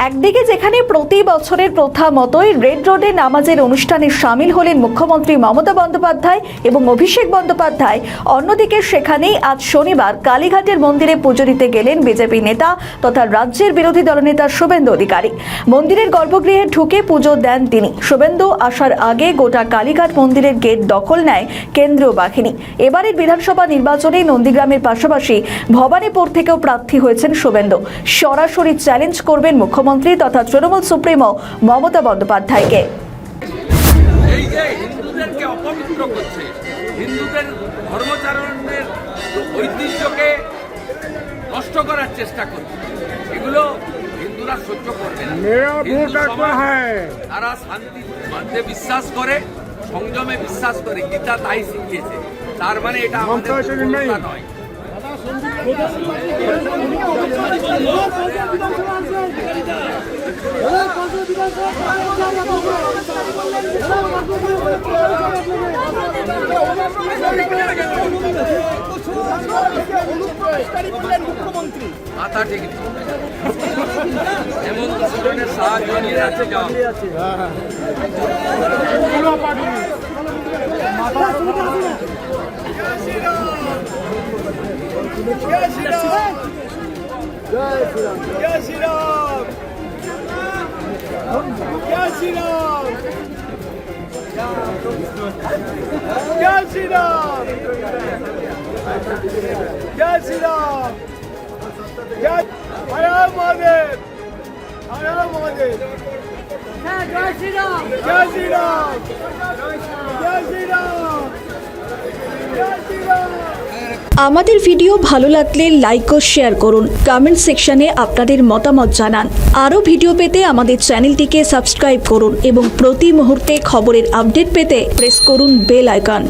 একদিকে যেখানে প্রতি বছরের প্রথা মতোই রেড রোডে নামাজের অনুষ্ঠানে সামিল হলেন মুখ্যমন্ত্রী মমতা বন্দ্যোপাধ্যায় এবং অভিষেক বন্দ্যোপাধ্যায়, অন্যদিকে সেখানেই আজ শনিবার কালীঘাটের মন্দিরে পুজো দিতে গেলেন বিজেপি নেতা তথা রাজ্যের বিরোধী দলনেতা শুভেন্দু অধিকারী। মন্দিরের গর্ভগৃহে ঢুকে পুজো দেন তিনি। শুভেন্দু আসার আগে গোটা কালীঘাট মন্দিরের গেট দখল নেয় কেন্দ্রীয় বাহিনী। এবারের বিধানসভা নির্বাচনে নন্দীগ্রামের পাশাপাশি ভবানীপুর থেকেও প্রার্থী হয়েছেন শুভেন্দু। সরাসরি চ্যালেঞ্জ করবেন মুখ্যমন্ত্রী তথা তৃণমূল সুপ্রিমো মমতা বন্দ্যোপাধ্যায়কে। এই যে হিন্দুদেরকে অপবিত্র করছে, হিন্দুদের ধর্মচারণের ঐতিহ্যকে নষ্ট করার চেষ্টা করছে, এগুলো হিন্দুরা সহ্য করবে না। তারা শান্তি মধ্যে বিশ্বাস করে, সংযমে বিশ্বাস করে, গীতা তাই শিখিয়েছে। তার মানে এটা আমাদের দুর্বলতা নয়। মাথা ঠিক এমন ধরনের সাহায্য নিয়ে যাচ্ছে আমাদের ভিডিও ভালো লাগলে লাইক ও শেয়ার করুন, কমেন্ট সেকশনে আপনাদের মতামত জানান। আরও ভিডিও পেতে আমাদের চ্যানেলটিকে সাবস্ক্রাইব করুন এবং প্রতি মুহূর্তে খবরের আপডেট পেতে প্রেস করুন বেল আইকন।